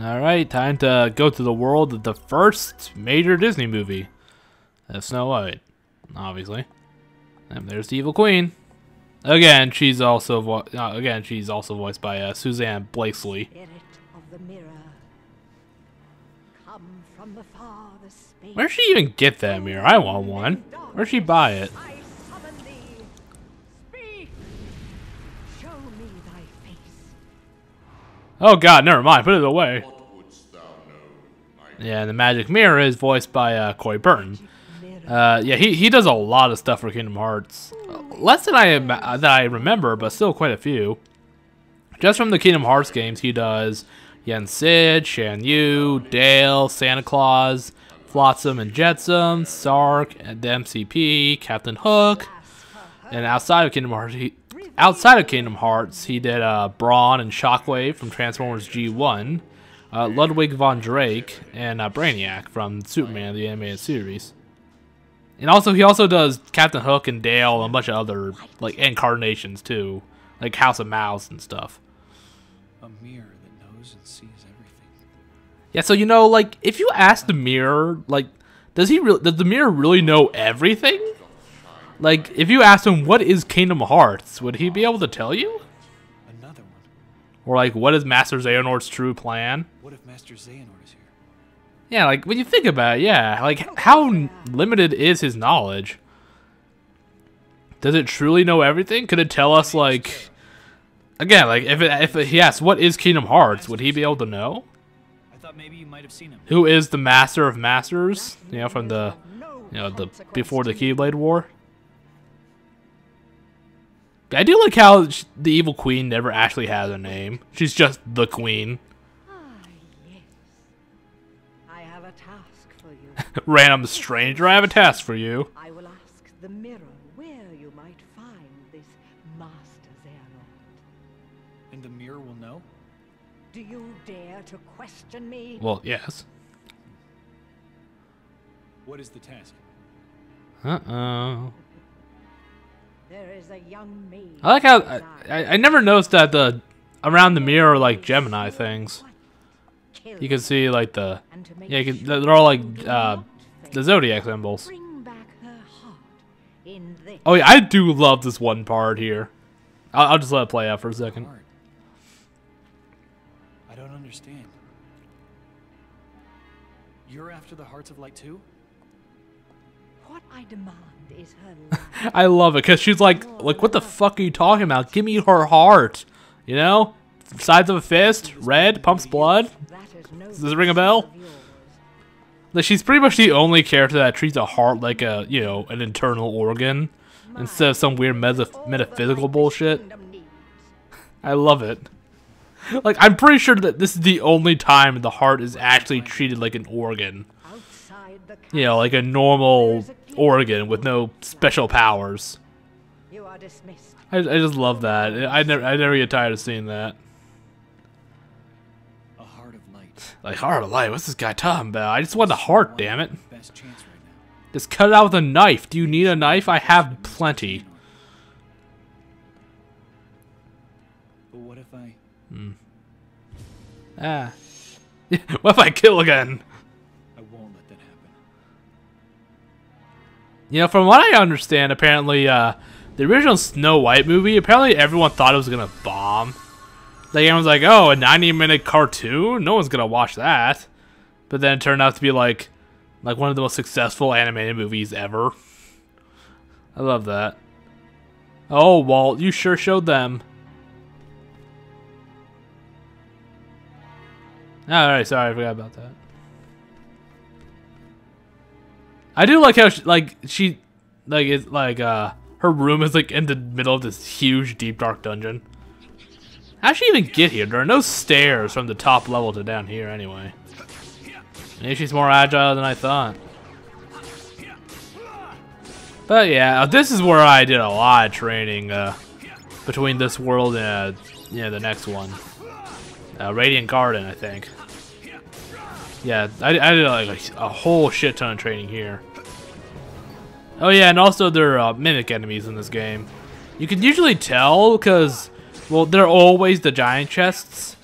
Alright, time to go to the world of the first major Disney movie. Snow White, obviously. And there's the evil queen. Again, she's also voiced by Suzanne Blakesley. Spirit of the mirror, come from the farthest space. Where'd she even get that mirror? I want one. Where'd she buy it? I summon thee. Speak. Show me thy face. Oh god, never mind. Put it away. What wouldst thou know, my Yeah, and the magic mirror is voiced by Corey Burton. Yeah, he does a lot of stuff for Kingdom Hearts. Less than I remember, but still quite a few. Just from the Kingdom Hearts games, he does Yen Sid, Shan Yu, Dale, Santa Claus, Flotsam and Jetsam, Sark, and the MCP, Captain Hook. And outside of Kingdom Hearts, he did Brawn and Shockwave from Transformers G1, Ludwig von Drake, and Brainiac from Superman the Animated Series. And also, he also does Captain Hook and Dale and a bunch of other like incarnations too, like House of Mouse and stuff. A mirror that knows and sees everything. Yeah, so you know, like if you ask the mirror, like, does the mirror really know everything? Like, if you asked him what is Kingdom Hearts, would he be able to tell you? Another one. Or like, what is Master Xehanort's true plan? What if Master Xehanort is here? Yeah, like when you think about it, yeah, like how limited is his knowledge? Does it truly know everything? Could it tell us, like, again, like if he asks what is Kingdom Hearts, would he be able to know? I thought maybe you might have seen him. Who is the Master of Masters? You know, from the before the Keyblade War. I do like how the evil queen never actually has a name. She's just the queen. Ah, yes. I have a task for you. Random stranger, I have a task for you. I will ask the mirror where you might find this Master Xehanort. And the mirror will know? Do you dare to question me? Well, yes. What is the task? Uh-oh. There is a young maid. I like how I never noticed that around the mirror are like Gemini things. You can see like they're all like the zodiac symbols. Bring back her heart in this. Oh yeah, I do love this one part here. I'll just let it play out for a second. Heart. I don't understand. You're after the hearts of light too? What I demand is her life. I love it because she's like, what the fuck are you talking about? Give me her heart. You know, size of a fist, red, pumps blood. Does this ring a bell? Like, she's pretty much the only character that treats a heart like a, you know, an internal organ instead of some weird metaphysical bullshit. I love it. Like, I'm pretty sure that this is the only time the heart is actually treated like an organ. You know, like a normal organ with no special powers. You are dismissed. I just love that. I never get tired of seeing that. A heart of light. Like, heart of light? What's this guy talking about? I just want a heart, damn it. Best chance right now. Just cut it out with a knife. Do you need a knife? I have plenty. But what if I... Ah. What if I kill again? I won't let that happen. You know, from what I understand, apparently, the original Snow White movie, apparently everyone thought it was gonna bomb. Like, everyone's like, oh, a 90-minute cartoon? No one's gonna watch that. But then it turned out to be, like one of the most successful animated movies ever. I love that. Oh, Walt, you sure showed them. Alright, sorry, I forgot about that. I do like how her room is like in the middle of this huge deep dark dungeon. How'd she even get here? There are no stairs from the top level to down here anyway. Maybe she's more agile than I thought. But yeah, this is where I did a lot of training between this world and the next one. Radiant Garden, I think. Yeah, I did like a whole shit ton of training here. Oh yeah, and also there are mimic enemies in this game. You can usually tell because, well, they're always the giant chests.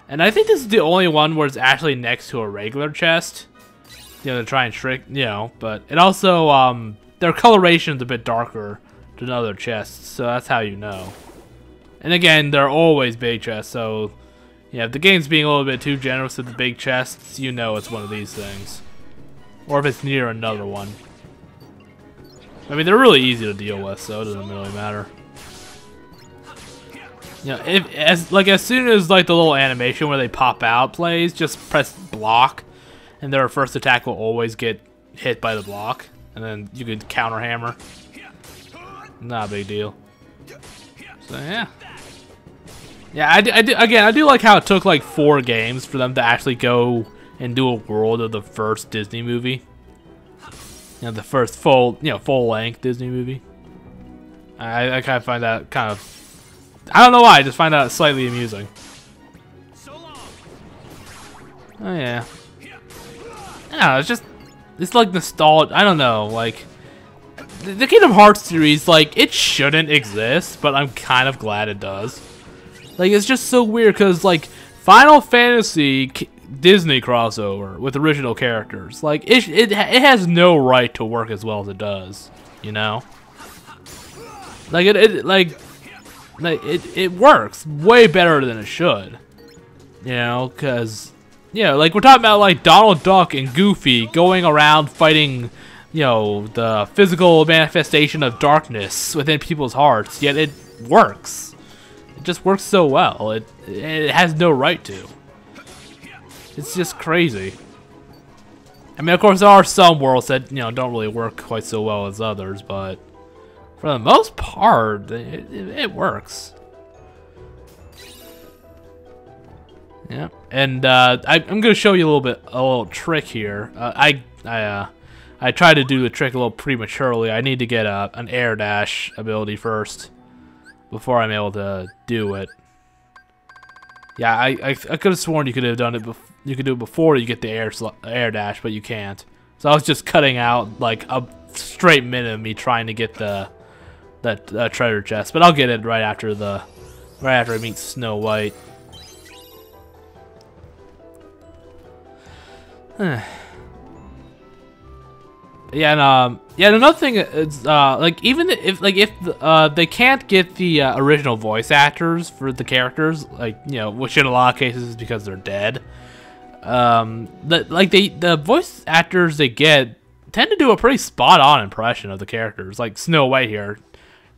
And I think this is the only one where it's actually next to a regular chest. You know, to try and trick, you know, but it also, their coloration's a bit darker than other chests, so that's how you know. And again, they're always big chests, so yeah, if the game's being a little bit too generous with the big chests, you know it's one of these things. Or if it's near another one. I mean, they're really easy to deal with, so it doesn't really matter. You know, as soon as like the little animation where they pop out plays, just press block, and their first attack will always get hit by the block, and then you can counter hammer. Not a big deal. So yeah. Yeah, I do like how it took like 4 games for them to actually go and do a world of the first Disney movie. You know, the first full-length Disney movie. I kind of find that kind of, I don't know why, I just find that slightly amusing. Oh yeah. Yeah, it's like nostalgia. I don't know, like the Kingdom Hearts series, like it shouldn't exist, but I'm kind of glad it does. Like it's just so weird because like Final Fantasy Disney crossover with original characters, like it has no right to work as well as it does, you know. Like it works way better than it should, you know, because yeah, like we're talking about like Donald Duck and Goofy going around fighting, you know, the physical manifestation of darkness within people's hearts, yet it works. It just works so well. It has no right to. It's just crazy. I mean, of course, there are some worlds that, you know, don't really work quite so well as others, but for the most part, it works. Yeah, and I'm gonna show you a little trick here. I tried to do the trick a little prematurely. I need to get an air dash ability first before I'm able to do it. Yeah, I could have sworn you could have done it. You could do it before you get the air dash, but you can't. So I was just cutting out like a straight minute of me trying to get that treasure chest. But I'll get it right after I meet Snow White. Yeah, and yeah, another thing is like even if they can't get the original voice actors for the characters, like, you know, which in a lot of cases is because they're dead. The voice actors they get tend to do a pretty spot on impression of the characters. Like Snow White here,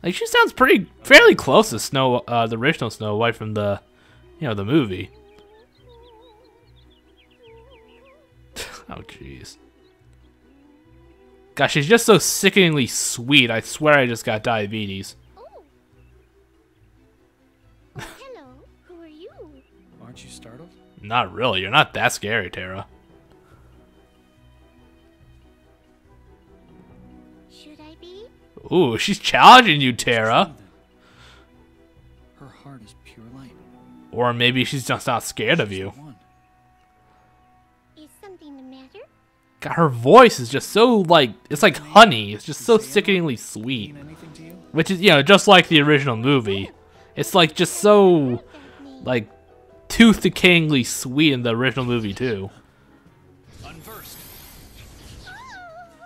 like she sounds fairly close to the original Snow White from the, you know, the movie. Oh jeez. Gosh, she's just so sickeningly sweet. I swear I just got diabetes. Oh. Hello, who are you? Aren't you startled? Not really. You're not that scary, Terra. Should I be? Ooh, she's challenging you, Terra. Her heart is pure light. Or maybe she's just not scared of you. Is something the matter? God, her voice is just so, like, it's like honey. It's just so sickeningly sweet. Which is, you know, just like the original movie. It's like just so, like, tooth-decayingly sweet in the original movie too.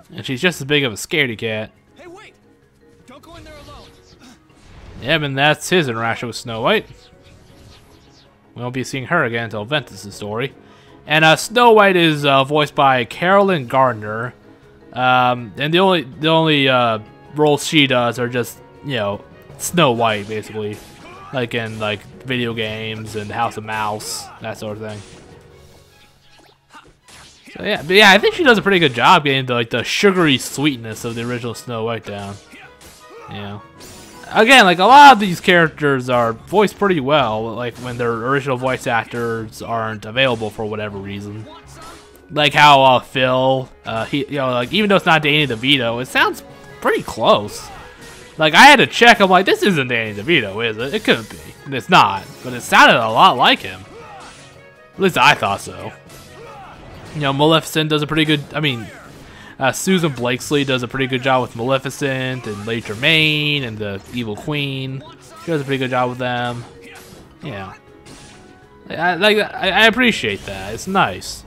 And she's just as big of a scaredy cat. Hey, wait! Don't go in there alone. Yeah, and that's his interaction with Snow White. We won't be seeing her again until Ventus' story. And Snow White is voiced by Carolyn Gardner, and the only roles she does are just, you know, Snow White basically, like in like video games and House of Mouse, that sort of thing. So yeah, but yeah, I think she does a pretty good job getting the sugary sweetness of the original Snow White down. You know, again, like a lot of these characters are voiced pretty well, like when their original voice actors aren't available for whatever reason. Like how Phil, he, you know, like even though it's not Danny DeVito, it sounds pretty close. Like I had to check, I'm like, this isn't Danny DeVito, is it? It could be, and it's not, but it sounded a lot like him. At least I thought so. You know, Maleficent does a pretty good, I mean, Susan Blakesley does a pretty good job with Maleficent and Lady Germain and the Evil Queen. She does a pretty good job with them. Yeah. I appreciate that. It's nice.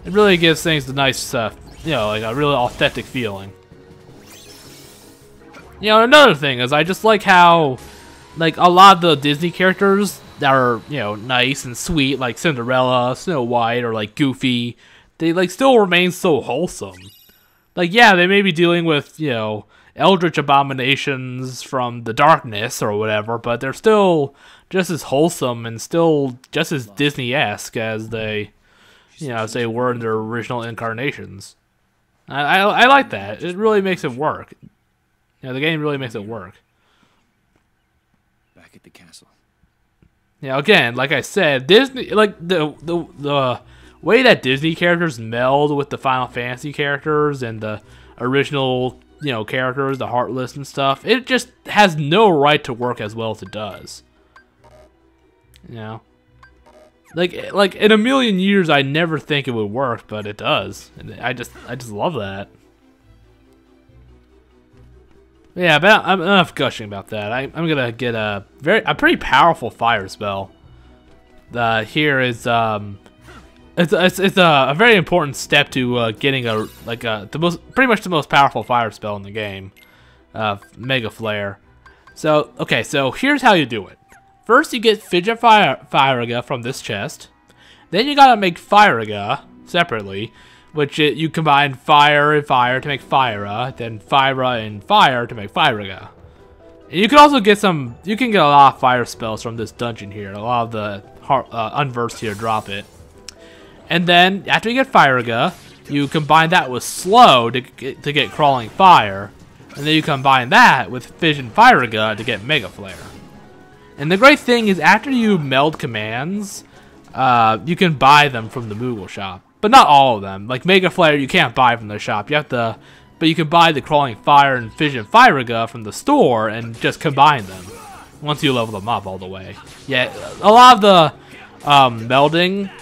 It really gives things the nice, you know, like a really authentic feeling. You know, another thing is I just like how, like, a lot of the Disney characters that are, you know, nice and sweet, like Cinderella, Snow White, or like Goofy, they like still remain so wholesome. Like, yeah, they may be dealing with, you know, eldritch abominations from the darkness or whatever, but they're still just as wholesome and still just as Disney-esque as they, you know, as they were in their original incarnations. I like that. It really makes it work. You know, the game really makes it work. Back at the castle. Yeah, again, like I said, Disney, like the way that Disney characters meld with the Final Fantasy characters and the original, you know, characters, the Heartless and stuff, it just has no right to work as well as it does. You know, like in a million years, I never think it would work, but it does. And I just love that. Yeah, but I'm enough gushing about that. I'm gonna get a pretty powerful fire spell. Here is it's a very important step to getting pretty much the most powerful fire spell in the game, Mega Flare. So okay, so here's how you do it. First, you get Fidget Fire from this chest. Then you gotta make Fire separately, which you combine fire and fire to make Fire, then Fire and fire to make Fire. And you can also get you can get a lot of fire spells from this dungeon here. A lot of the unversed here drop it. And then after you get Fire, you combine that with Slow to get Crawling Fire, and then you combine that with Fission Fire to get Mega Flare. And the great thing is, after you meld commands, you can buy them from the Moogle shop. But not all of them. Like Mega Flare, you can't buy from the shop. You have to, but you can buy the Crawling Fire and Fission Fire from the store and just combine them once you level them up all the way. Yeah, a lot of the melding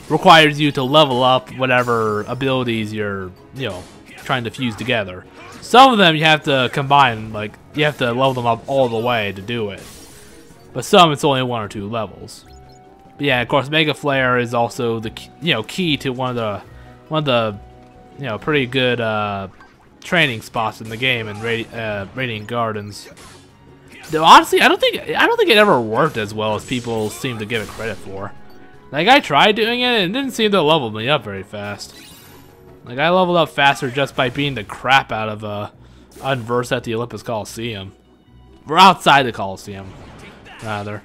requires you to level up whatever abilities you're, you know, trying to fuse together. Some of them you have to combine, like you have to level them up all the way to do it. But some it's only 1 or 2 levels. But yeah, of course, Mega Flare is also the key to one of the pretty good training spots in the game in Radiant Gardens. Though honestly, I don't think it ever worked as well as people seem to give it credit for. Like, I tried doing it and it didn't seem to level me up very fast. Like, I leveled up faster just by beating the crap out of Unversed at the Olympus Coliseum, or outside the Coliseum, rather.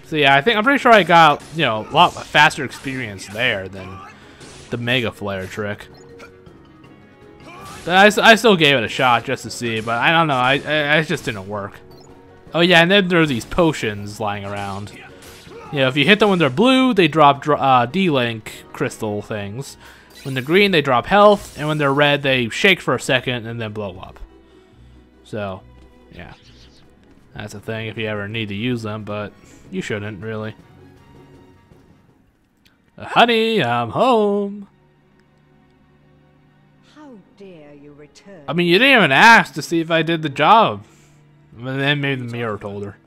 So yeah, I'm pretty sure I got, you know, a lot faster experience there than the Mega Flare trick. But I still gave it a shot just to see, but I don't know, it just didn't work. Oh yeah, and then there are these potions lying around. You know, if you hit them when they're blue, they drop D-Link crystal things. When they're green, they drop health, and when they're red, they shake for a second and then blow up. So, yeah. That's a thing if you ever need to use them, but you shouldn't, really. Honey, I'm home. How dare you return? I mean, you didn't even ask to see if I did the job. And then maybe the mirror told her.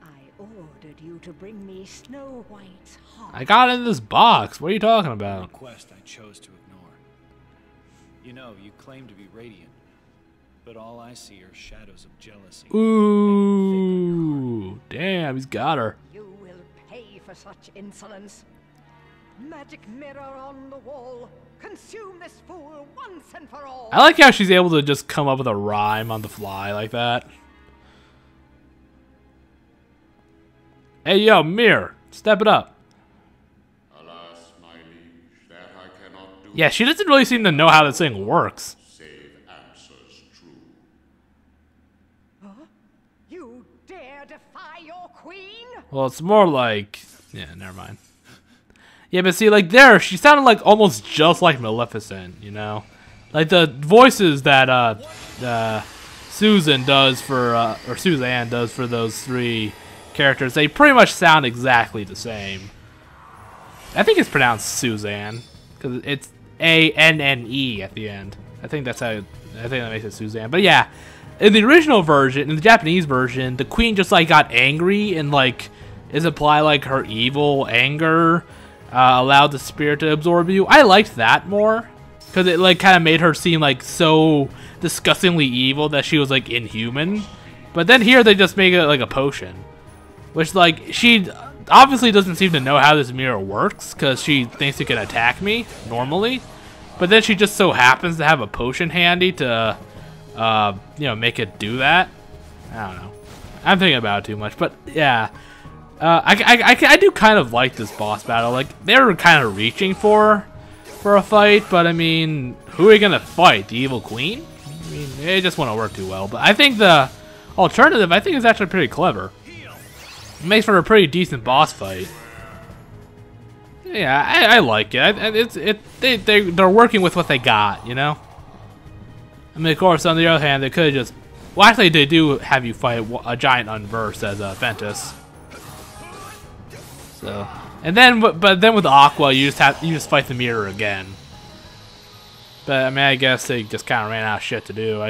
I ordered you to bring me Snow White's heart. I got it in this box. What are you talking about? Request I chose to ignore. You know, you claim to be radiant, but all I see are shadows of jealousy. Ooh, damn, he's got her. You will pay for such insolence. Magic mirror on the wall. Consume this fool once and for all. I like how she's able to just come up with a rhyme on the fly like that. Hey, yo, mirror, step it up. Alas, my liege, that I cannot do. Yeah, she doesn't really seem to know how this thing works. Save answers true. Huh? You dare defy your queen? Well, it's more like... yeah, never mind. Yeah, but see, like there, she sounded like almost just like Maleficent, you know? Like the voices that Suzanne does for those 3 characters, they pretty much sound exactly the same. I think it's pronounced Suzanne, because it's A-N-N-E at the end. I think that makes it Suzanne. But yeah, in the original version, in the Japanese version, the queen just like got angry and like is implied like her evil anger allowed the spirit to absorb you. I liked that more because it like kind of made her seem like so disgustingly evil that she was like inhuman. But then here they just make it like a potion, which like she obviously doesn't seem to know how this mirror works because she thinks it can attack me normally. But then she just so happens to have a potion handy to, you know, make it do that. I don't know. I'm thinking about it too much, but yeah, I do kind of like this boss battle. Like they were kind of reaching for a fight, but I mean, who are you gonna fight? The evil queen? I mean, it just wouldn't work too well. But I think the alternative, I think, is actually pretty clever. It makes for a pretty decent boss fight. Yeah, I like it. They're working with what they got, you know. I mean, of course, on the other hand, they could just. Well, actually, they do have you fight a giant unversed as Ventus. So, and then, but then with Aqua, you just fight the mirror again. But I mean, I guess they just kind of ran out of shit to do.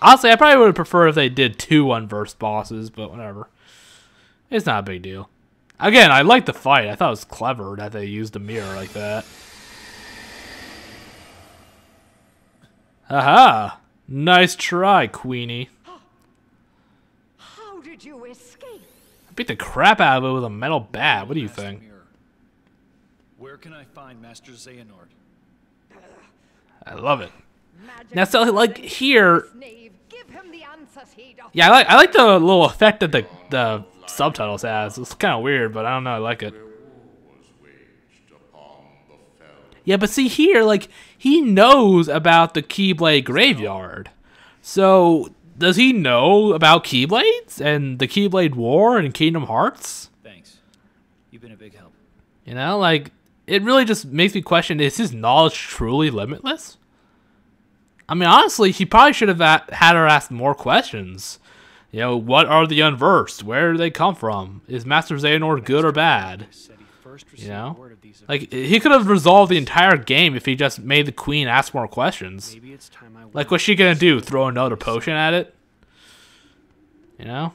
Honestly, I probably would have preferred if they did 2 unversed bosses, but whatever. It's not a big deal. Again, I liked the fight. I thought it was clever that they used the mirror like that. Haha! Nice try, Queenie. How did you escape? I beat the crap out of it with a metal bat. What do you think? Where can I find Master Xehanort? I love it. Magic Now, so like here, knave, give him the answers he doth. yeah, I like the little effect that the subtitles has. It's kind of weird, but I don't know. I like it. Yeah, but see here, like he knows about the Keyblade graveyard. So does he know about Keyblades and the Keyblade War and Kingdom Hearts? Thanks. You've been a big help. You know, like it really just makes me question: is his knowledge truly limitless? I mean, honestly, he probably should have had her ask more questions. You know, what are the unversed? Where do they come from? Is Master Xehanort good or bad? You know? Like, he could have resolved the entire game if he just made the queen ask more questions. Like, what's she gonna do? Throw another potion at it? You know?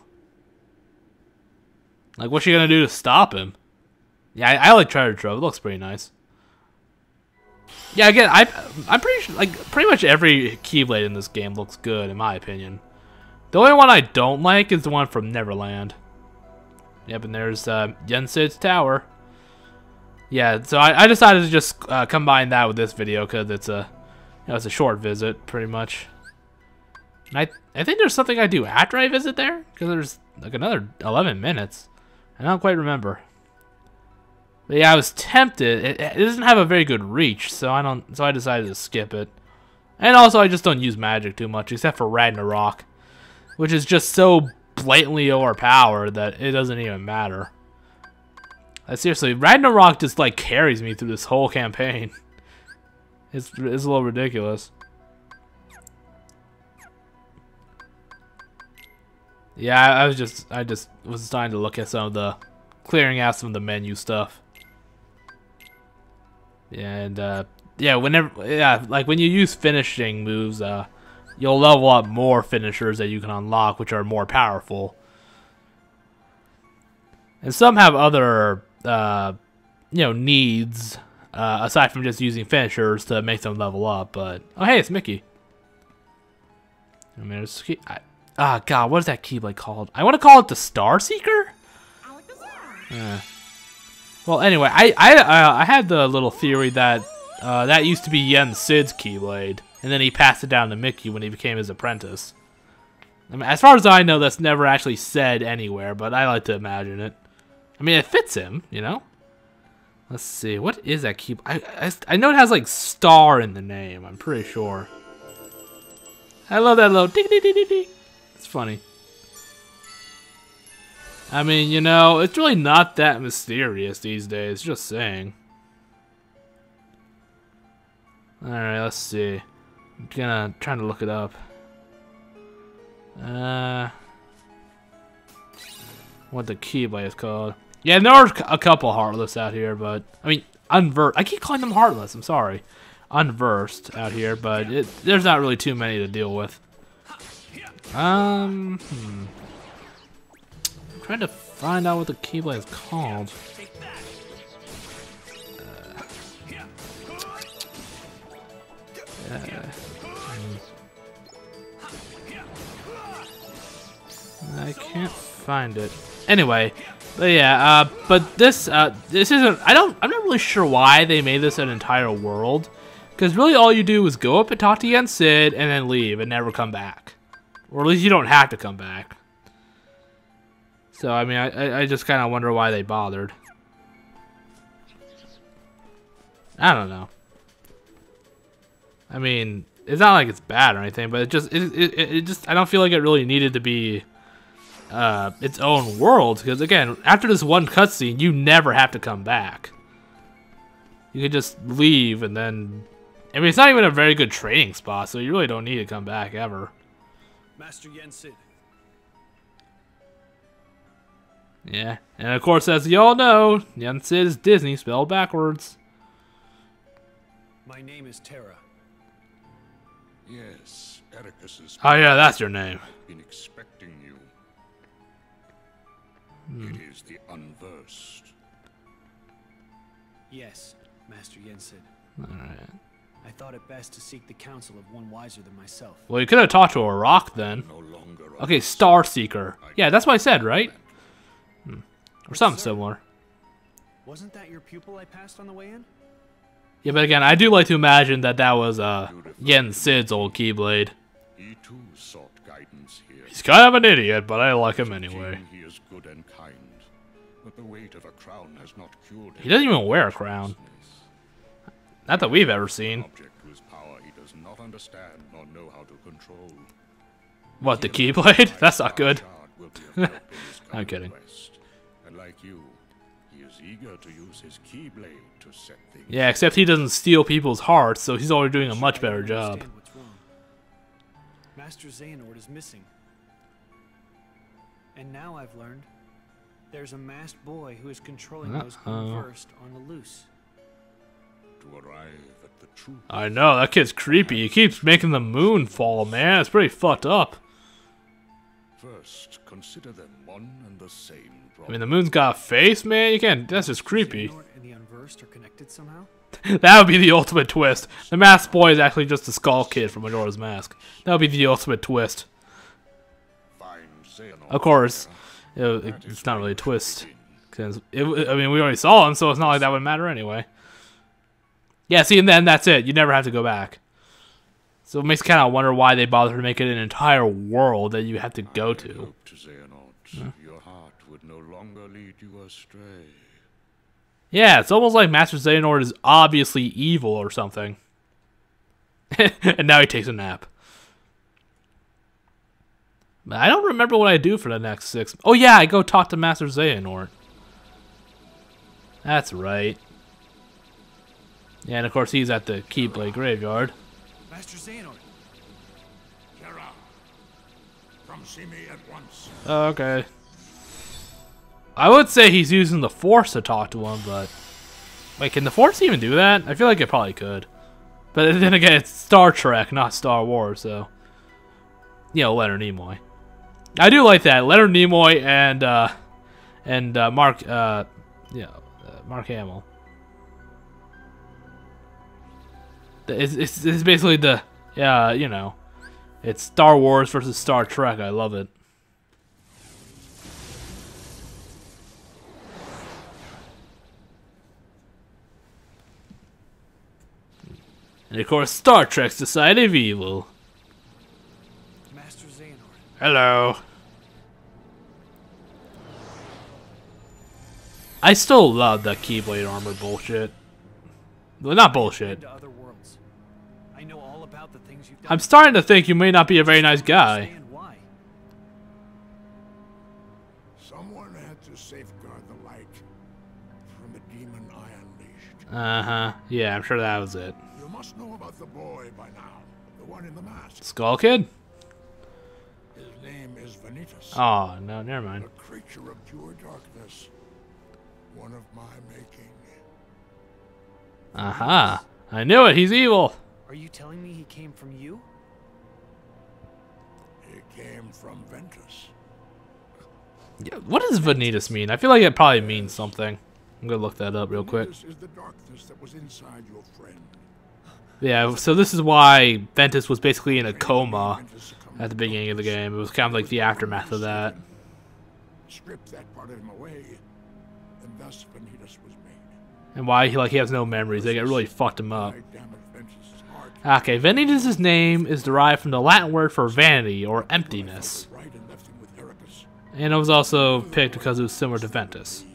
Like, what's she gonna do to stop him? Yeah, I like Treasure Trove. It looks pretty nice. Yeah, again, I'm pretty sure, like, pretty much every Keyblade in this game looks good, in my opinion. The only one I don't like is the one from Neverland. Yep, and there's Yen Sid's Tower. Yeah, so I decided to just combine that with this video because it's a, you know, it's a short visit, pretty much. And I think there's something I do after I visit there because there's like another 11 minutes. I don't quite remember. But yeah, I was tempted. It doesn't have a very good reach, so I decided to skip it. And also, I just don't use magic too much, except for Ragnarok, which is just so blatantly overpowered that it doesn't even matter. Seriously, Ragnarok just like carries me through this whole campaign. It's a little ridiculous. Yeah, I just was starting to look at some of the clearing out some of the menu stuff. And yeah, like when you use finishing moves, you'll level up more finishers that you can unlock, which are more powerful. And some have other, you know, needs aside from just using finishers to make them level up. But oh, hey, it's Mickey. I mean, God, what is that Keyblade called? I want to call it the Star Seeker. Well, anyway, I had the little theory that that used to be Yen Sid's Keyblade, and then he passed it down to Mickey when he became his apprentice. I mean, as far as I know, that's never actually said anywhere, but I like to imagine it. I mean, it fits him, you know? Let's see, what is that Keyblade? I know it has, like, Star in the name, I'm pretty sure. I love that little ding ding ding ding ding. It's funny. I mean, you know, it's really not that mysterious these days, just saying. Alright, let's see. I'm trying to look it up. What the Keyblade is called. Yeah, there are a couple Heartless out here, but I mean, unversed. I keep calling them Heartless, I'm sorry. Unversed out here, but there's not really too many to deal with. I'm trying to find out what the Keyblade is called. I can't find it. Anyway, but yeah, but this isn't. I'm not really sure why they made this an entire world, because really all you do is go up and talk to Yen Sid and then leave and never come back, or at least you don't have to come back. So I mean, I just kind of wonder why they bothered. I don't know. I mean, it's not like it's bad or anything, but it just I don't feel like it really needed to be its own world, because again, after this one cutscene, you never have to come back. You can just leave, and then I mean, it's not even a very good training spot, so you really don't need to come back ever. Master Yen Sid. Yeah, and of course, as you all know, Yen Sid is Disney spelled backwards. My name is Terra. Yes, Ericus has Oh yeah, that's your name. been expecting you. It is the unversed. Yes, Master Yen Sid. Alright. I thought it best to seek the counsel of one wiser than myself. Well, you could have talked to a rock then. No longer Okay, Star Seeker. Yeah, that's what I said, right? Or something similar. Wasn't that your pupil I passed on the way in? Yeah, but again, I do like to imagine that that was Yen Sid's old Keyblade. He too sought guidance here. He's kind of an idiot, but I like him anyway. He is good and kind, but the weight of a crown has not cured him. He doesn't even wear a crown. Not that we've ever seen. Object whose power he does not understand nor know how to control. What, the Keyblade? That's not good. Will be of help in his I'm kidding. quest. And like you, he is eager to use his Keyblade to set things. Yeah, except he doesn't steal people's hearts, so he's already doing a much better I don't job. understand what's wrong. Master Xehanort is missing. And now I've learned there's a masked boy who is controlling those unversed on the loose. To arrive at the truth. I know, that kid's creepy. He keeps making the moon fall, man. It's pretty fucked up. First, consider them one and the same I mean, the moon's got a face, man. You can't. That's just creepy. Xehanort and the unversed are connected somehow? That would be the ultimate twist. The masked boy is actually just the Skull Kid from Majora's Mask. That would be the ultimate twist. Find Xehanort. Of course, it's not really a twist. Cause I mean, we already saw him, so it's not like that would matter anyway. Yeah, see, and then that's it. You never have to go back. So it makes you kind of wonder why they bothered to make it an entire world that you have to go to. Hope to Xehanort, your heart would no longer lead you astray. Yeah, it's almost like Master Xehanort is obviously evil or something. And now he takes a nap. But I don't remember what I do for the next 6. Oh yeah, I go talk to Master Xehanort. That's right. Yeah, and of course he's at the Keyblade Graveyard. Master Xehanort! Terra, come see me at once. Okay. I would say he's using the Force to talk to him, but... Wait, can the Force even do that? I feel like it probably could. But then again, it's Star Trek, not Star Wars, so... You know, Leonard Nimoy. I do like that. Leonard Nimoy and Mark Hamill. It's basically the, you know, it's Star Wars versus Star Trek. I love it. And of course, Star Trek's the side of evil. Master Xehanort. Hello. I still love that Keyblade armor bullshit. Well, not bullshit. To other worlds. I know all about the things you've done. I'm starting to think you may not be a very nice guy. Understand why. Someone had to safeguard the light from the demon I unleashed. Uh-huh. Yeah, I'm sure that was it. You must know about the boy by now, the one in the mask. Skull Kid? His name is Vanitas, Oh, no, never mind. a creature of pure darkness, one of my making. Aha. I knew it, he's evil. Are you telling me he came from you? It came from Ventus. Yeah, what does Vanitas mean? I feel like it probably means something. I'm gonna look that up real quick. Ventus is the darkness that was inside your friend. Yeah, so this is why Ventus was basically in a coma at the beginning of the game. It was kind of like the aftermath of that. Strip that part of him away, and thus Vanitas was made. And why he has no memories. They get really fucked him up. I damage Ventus' heart. Okay, Vanitas' name is derived from the Latin word for vanity or emptiness. Right and left him with Ericus, And it was also picked because it was similar to Ventus.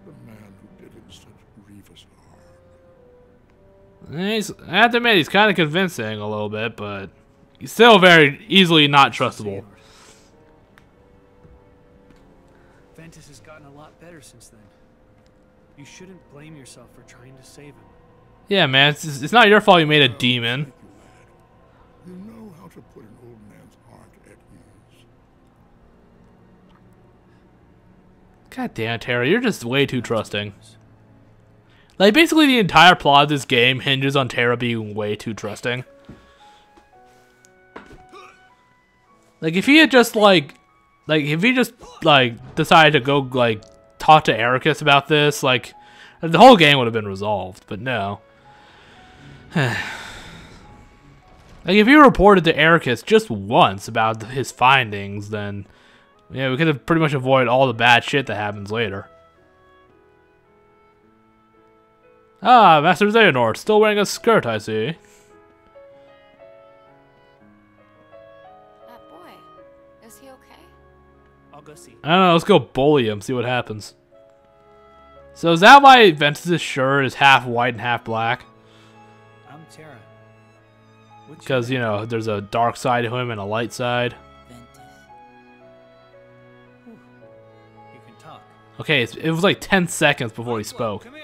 the man who did him such grievous harm. I have to admit, he's kind of convincing a little bit, but he's still very easily not trustable. Ventus has gotten a lot better since then. You shouldn't blame yourself for trying to save him. Yeah, man, it's not your fault you made a demon. Thank you, lad. You know how to put an old man's heart at ease. God damn, Terra, you're just way too trusting. Like, basically the entire plot of this game hinges on Terra being way too trusting. Like, if he had just, if he just, decided to go, talk to Ericus about this, the whole game would have been resolved, but no. Like, if he reported to Ericus just once about his findings, then, yeah, we could have pretty much avoided all the bad shit that happens later. Ah, Master Xehanort, still wearing a skirt, I see. That boy, is he okay? I'll go see. I don't know, let's go bully him, see what happens. So is that why Ventus' shirt is half white and half black? I'm Terra. What's Because, you know, there's a dark side to him and a light side. You can talk. Okay, it was like 10 seconds before he spoke. Come here.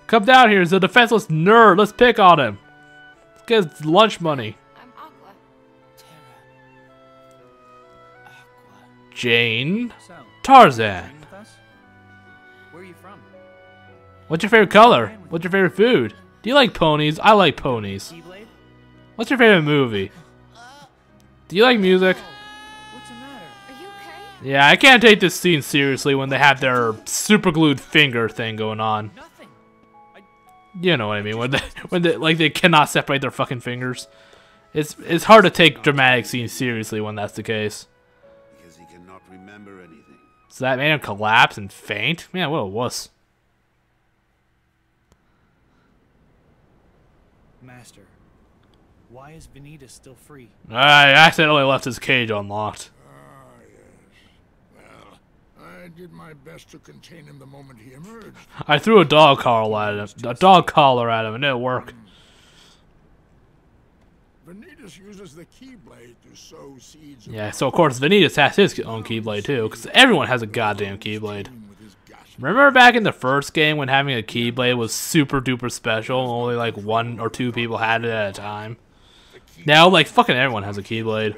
Come down here, he's a defenseless nerd, let's pick on him. Let's get his lunch money. I'm Aqua. Jane. So, Tarzan. staying with us? Where are you from? What's your favorite color? What's your favorite food? Do you like ponies? I like ponies. Keyblade? What's your favorite movie? Do you like music? What's the matter? Are you okay? Yeah, I can't take this scene seriously when they have their superglued finger thing going on. Nothing. You know what I mean? When they cannot separate their fucking fingers. It's hard to take dramatic scenes seriously when that's the case. Because he cannot remember anything. So that made him collapse and faint? Man, what a wuss. Master, why is Vanitas still free? I accidentally left his cage unlocked. Ah, yes. Well, I did my best to contain him the moment he emerged. I threw a dog collar at him and it didn't work. Vanitas uses the Keyblade to sow seeds. Yeah, so of course Vanitas has his own Keyblade too, because everyone has a goddamn Keyblade. with his gash. Remember back in the first game when having a Keyblade was super duper special and only like 1 or 2 people had it at a time? Now, fucking everyone has a Keyblade.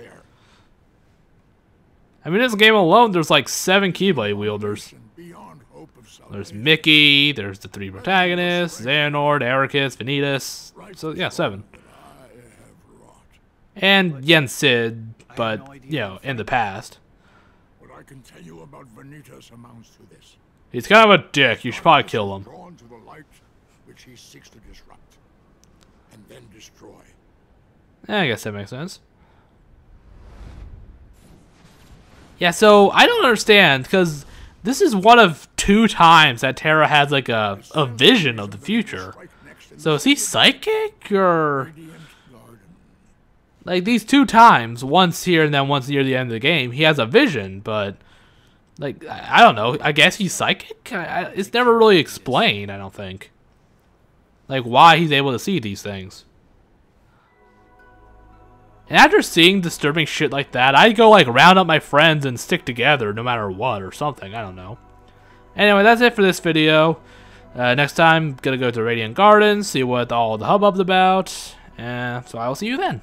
I mean, in this game alone, there's like 7 Keyblade wielders. Beyond hope of There's salvation. Mickey, there's the 3 protagonists, Xehanort, Ericus, Vanitas. So, yeah, 7. I have wrought. And Yen Sid, but, you know, in the past. What I can tell you about Vanitas amounts to this. He's kind of a dick, you should probably kill him. Drawn to the light which he seeks to disrupt and then destroy. I guess that makes sense. Yeah, so I don't understand, because this is one of 2 times that Terra has like a vision of the future. So is he psychic, or like these 2 times, once here and then once near the end of the game, he has a vision, but like I don't know. I guess he's psychic. It's never really explained. I don't think. Like why he's able to see these things. And after seeing disturbing shit like that, I'd go round up my friends and stick together no matter what or something. I don't know. Anyway, that's it for this video. Next time, gonna go to Radiant Gardens, see what all the hubbub's about. So I will see you then.